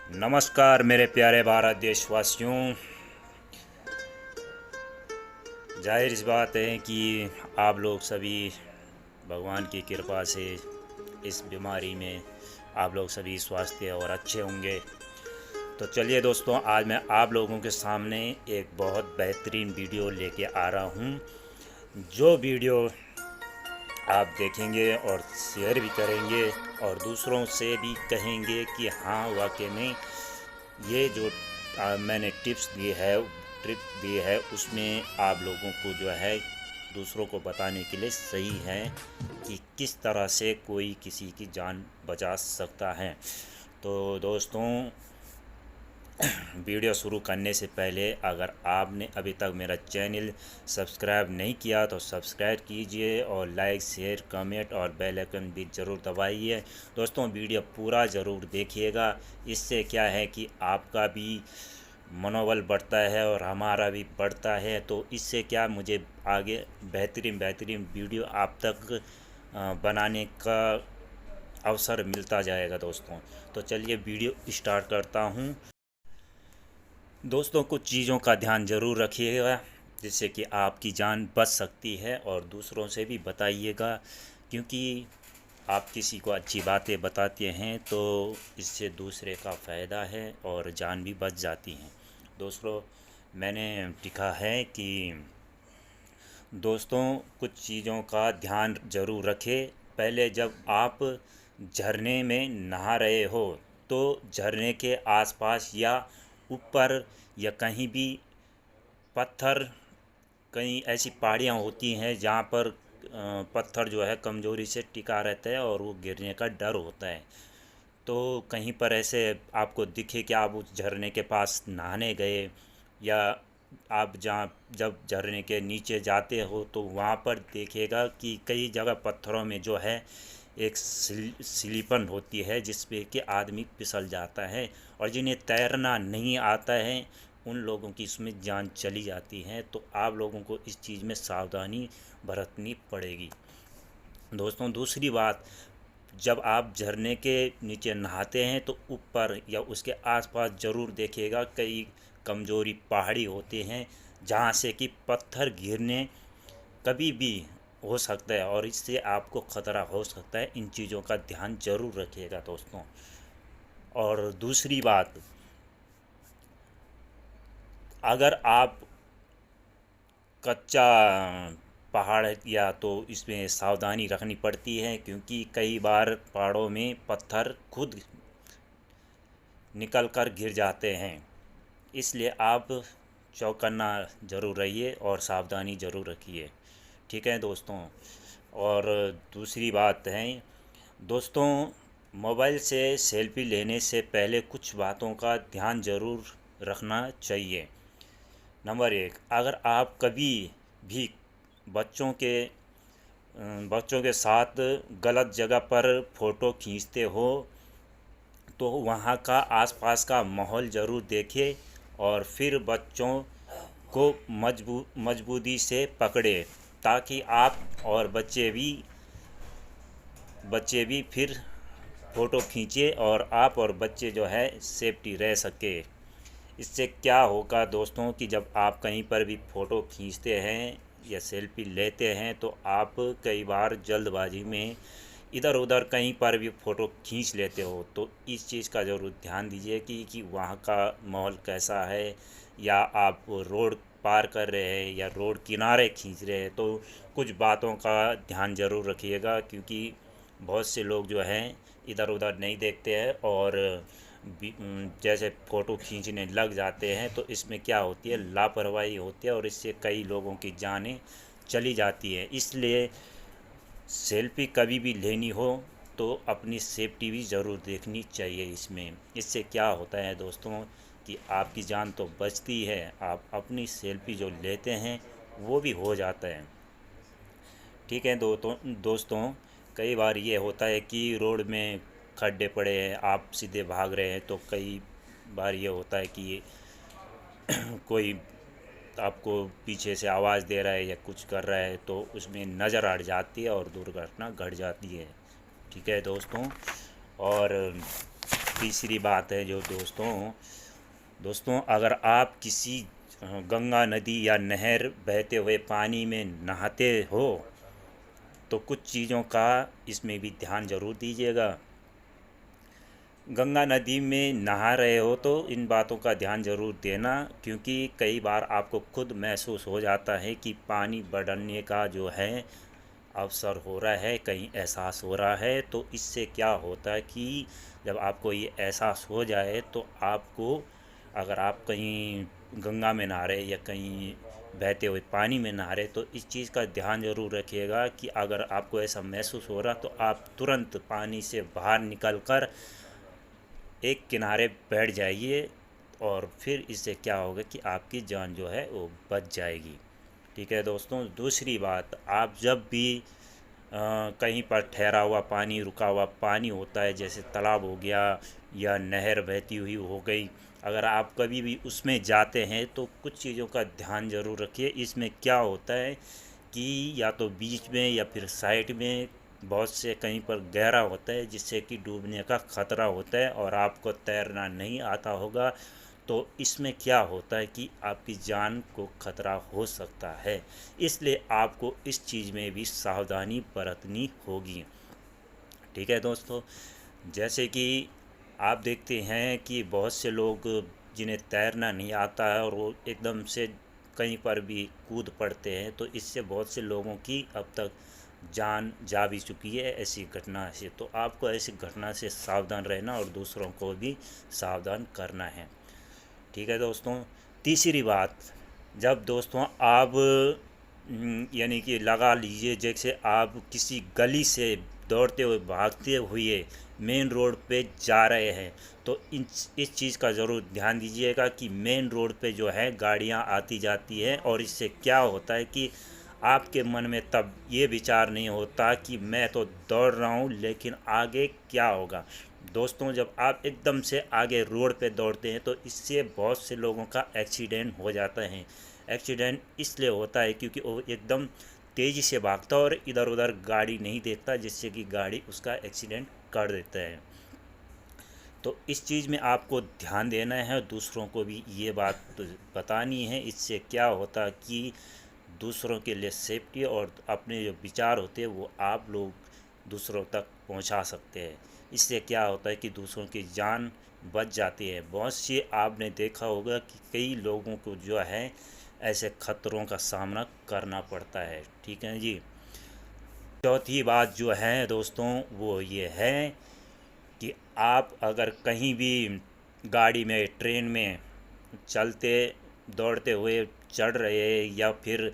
नमस्कार मेरे प्यारे भारत देशवासियों। जाहिर इस बात है कि आप लोग सभी भगवान की कृपा से इस बीमारी में आप लोग सभी स्वास्थ्य और अच्छे होंगे। तो चलिए दोस्तों, आज मैं आप लोगों के सामने एक बहुत बेहतरीन वीडियो लेके आ रहा हूँ। जो वीडियो आप देखेंगे और शेयर भी करेंगे और दूसरों से भी कहेंगे कि हाँ, वाकई में ये जो मैंने ट्रिप दी है उसमें आप लोगों को जो है दूसरों को बताने के लिए सही है कि किस तरह से कोई किसी की जान बचा सकता है। तो दोस्तों, वीडियो शुरू करने से पहले अगर आपने अभी तक मेरा चैनल सब्सक्राइब नहीं किया तो सब्सक्राइब कीजिए और लाइक शेयर कमेंट और बेल आइकन भी ज़रूर दबाइए। दोस्तों, वीडियो पूरा ज़रूर देखिएगा। इससे क्या है कि आपका भी मनोबल बढ़ता है और हमारा भी बढ़ता है। तो इससे क्या, मुझे आगे बेहतरीन बेहतरीन वीडियो आप तक बनाने का अवसर मिलता जाएगा दोस्तों। तो चलिए वीडियो स्टार्ट करता हूँ। दोस्तों, कुछ चीज़ों का ध्यान ज़रूर रखिएगा जिससे कि आपकी जान बच सकती है और दूसरों से भी बताइएगा, क्योंकि आप किसी को अच्छी बातें बताते हैं तो इससे दूसरे का फ़ायदा है और जान भी बच जाती है। दोस्तों, मैंने लिखा है कि दोस्तों, कुछ चीज़ों का ध्यान ज़रूर रखें। पहले जब आप झरने में नहा रहे हो तो झरने के आसपास या ऊपर या कहीं भी पत्थर, कहीं ऐसी पहाड़ियाँ होती हैं जहाँ पर पत्थर जो है कमज़ोरी से टिका रहता है और वो गिरने का डर होता है। तो कहीं पर ऐसे आपको दिखे कि आप उस झरने के पास नहाने गए, या आप जहाँ जब झरने के नीचे जाते हो तो वहाँ पर देखिएगा कि कई जगह पत्थरों में जो है एक स्लिपन होती है जिस पे कि आदमी फिसल जाता है, और जिन्हें तैरना नहीं आता है उन लोगों की इसमें जान चली जाती है। तो आप लोगों को इस चीज़ में सावधानी बरतनी पड़ेगी। दोस्तों, दूसरी बात, जब आप झरने के नीचे नहाते हैं तो ऊपर या उसके आसपास ज़रूर देखिएगा, कई कमज़ोरी पहाड़ी होते हैं जहाँ से कि पत्थर गिरने कभी भी हो सकता है और इससे आपको ख़तरा हो सकता है। इन चीज़ों का ध्यान ज़रूर रखिएगा दोस्तों। और दूसरी बात, अगर आप कच्चा पहाड़ या तो इसमें सावधानी रखनी पड़ती है, क्योंकि कई बार पहाड़ों में पत्थर खुद निकल कर गिर जाते हैं। इसलिए आप चौकन्ना ज़रूर रहिए और सावधानी ज़रूर रखिए। ठीक है दोस्तों। और दूसरी बात है दोस्तों, मोबाइल से सेल्फी लेने से पहले कुछ बातों का ध्यान ज़रूर रखना चाहिए। नंबर एक, अगर आप कभी भी बच्चों के बच्चों के साथ गलत जगह पर फ़ोटो खींचते हो तो वहाँ का आसपास का माहौल ज़रूर देखें और फिर बच्चों को मजबूती से पकड़े, ताकि आप और बच्चे भी फिर फ़ोटो खींचे और आप और बच्चे जो है सेफ्टी रह सके। इससे क्या होगा दोस्तों कि जब आप कहीं पर भी फ़ोटो खींचते हैं या सेल्फी लेते हैं तो आप कई बार जल्दबाजी में इधर उधर कहीं पर भी फ़ोटो खींच लेते हो। तो इस चीज़ का ज़रूर ध्यान दीजिए कि वहाँ का माहौल कैसा है, या आप रोड पार कर रहे हैं या रोड किनारे खींच रहे हैं, तो कुछ बातों का ध्यान ज़रूर रखिएगा, क्योंकि बहुत से लोग जो हैं इधर उधर नहीं देखते हैं और जैसे फ़ोटो खींचने लग जाते हैं। तो इसमें क्या होती है, लापरवाही होती है और इससे कई लोगों की जानें चली जाती है। इसलिए सेल्फी कभी भी लेनी हो तो अपनी सेफ्टी भी ज़रूर देखनी चाहिए इसमें। इससे क्या होता है दोस्तों कि आपकी जान तो बचती है, आप अपनी सेल्फी जो लेते हैं वो भी हो जाता है। ठीक है दोस्तों, कई बार ये होता है कि रोड में खड्डे पड़े हैं, आप सीधे भाग रहे हैं, तो कई बार ये होता है कि कोई आपको पीछे से आवाज़ दे रहा है या कुछ कर रहा है, तो उसमें नज़र हट जाती है और दुर्घटना घट जाती है। ठीक है दोस्तों। और तीसरी बात है जो दोस्तों अगर आप किसी गंगा नदी या नहर बहते हुए पानी में नहाते हो तो कुछ चीज़ों का इसमें भी ध्यान ज़रूर दीजिएगा। गंगा नदी में नहा रहे हो तो इन बातों का ध्यान ज़रूर देना, क्योंकि कई बार आपको खुद महसूस हो जाता है कि पानी बढ़ने का जो है अवसर हो रहा है, कहीं एहसास हो रहा है। तो इससे क्या होता है कि जब आपको ये एहसास हो जाए तो आपको, अगर आप कहीं गंगा में नहा रहे या कहीं बहते हुए पानी में नहा रहे, तो इस चीज़ का ध्यान ज़रूर रखिएगा कि अगर आपको ऐसा महसूस हो रहा तो आप तुरंत पानी से बाहर निकल कर एक किनारे बैठ जाइए, और फिर इससे क्या होगा कि आपकी जान जो है वो बच जाएगी। ठीक है दोस्तों। दूसरी बात, आप जब भी कहीं पर ठहरा हुआ पानी, रुका हुआ पानी होता है, जैसे तालाब हो गया या नहर बहती हुई हो गई, अगर आप कभी भी उसमें जाते हैं तो कुछ चीज़ों का ध्यान ज़रूर रखिए। इसमें क्या होता है कि या तो बीच में या फिर साइड में बहुत से कहीं पर गहरा होता है, जिससे कि डूबने का ख़तरा होता है और आपको तैरना नहीं आता होगा। तो इसमें क्या होता है कि आपकी जान को ख़तरा हो सकता है, इसलिए आपको इस चीज़ में भी सावधानी बरतनी होगी। ठीक है दोस्तों। जैसे कि आप देखते हैं कि बहुत से लोग जिन्हें तैरना नहीं आता है और वो एकदम से कहीं पर भी कूद पड़ते हैं, तो इससे बहुत से लोगों की अब तक जान जा भी चुकी है ऐसी घटना से। तो आपको ऐसी घटना से सावधान रहना और दूसरों को भी सावधान करना है। ठीक है दोस्तों। तीसरी बात, जब दोस्तों आप यानी कि लगा लीजिए जैसे आप किसी गली से दौड़ते हुए भागते हुए मेन रोड पे जा रहे हैं, तो इस चीज़ का ज़रूर ध्यान दीजिएगा कि मेन रोड पे जो है गाड़ियां आती जाती है, और इससे क्या होता है कि आपके मन में तब ये विचार नहीं होता कि मैं तो दौड़ रहा हूँ लेकिन आगे क्या होगा। दोस्तों जब आप एकदम से आगे रोड पे दौड़ते हैं तो इससे बहुत से लोगों का एक्सीडेंट हो जाता है। एक्सीडेंट इसलिए होता है क्योंकि वो एकदम तेज़ी से भागता और इधर उधर गाड़ी नहीं देखता, जिससे कि गाड़ी उसका एक्सीडेंट कर देता है। तो इस चीज़ में आपको ध्यान देना है, दूसरों को भी ये बात बतानी है। इससे क्या होता है कि दूसरों के लिए सेफ्टी और अपने जो विचार होते हैं वो आप लोग दूसरों तक पहुंचा सकते हैं। इससे क्या होता है कि दूसरों की जान बच जाती है। बहुत सी आपने देखा होगा कि कई लोगों को जो है ऐसे खतरों का सामना करना पड़ता है। ठीक है जी। चौथी बात जो है दोस्तों वो ये है कि आप अगर कहीं भी गाड़ी में, ट्रेन में चलते दौड़ते हुए चढ़ रहे हैं या फिर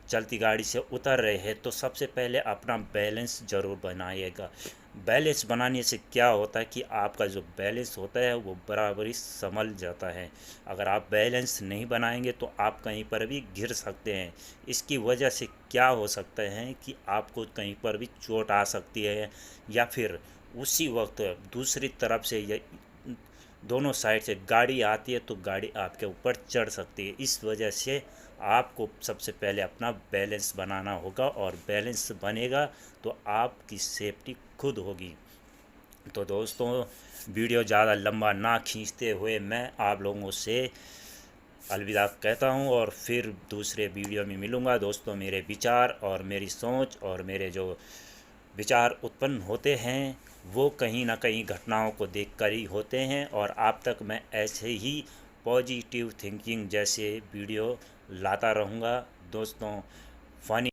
चलती गाड़ी से उतर रहे हैं, तो सबसे पहले अपना बैलेंस ज़रूर बनाइएगा। बैलेंस बनाने से क्या होता है कि आपका जो बैलेंस होता है वो बराबरी संभल जाता है। अगर आप बैलेंस नहीं बनाएंगे तो आप कहीं पर भी गिर सकते हैं। इसकी वजह से क्या हो सकता है कि आपको कहीं पर भी चोट आ सकती है, या फिर उसी वक्त दूसरी तरफ से या दोनों साइड से गाड़ी आती है तो गाड़ी आपके ऊपर चढ़ सकती है। इस वजह से आपको सबसे पहले अपना बैलेंस बनाना होगा, और बैलेंस बनेगा तो आपकी सेफ्टी खुद होगी। तो दोस्तों वीडियो ज़्यादा लंबा ना खींचते हुए मैं आप लोगों से अलविदा कहता हूँ, और फिर दूसरे वीडियो में मिलूँगा। दोस्तों मेरे विचार और मेरी सोच और मेरे जो विचार उत्पन्न होते हैं वो कहीं ना कहीं घटनाओं को देखकर ही होते हैं, और आप तक मैं ऐसे ही पॉजिटिव थिंकिंग जैसे वीडियो लाता रहूँगा। दोस्तों फनी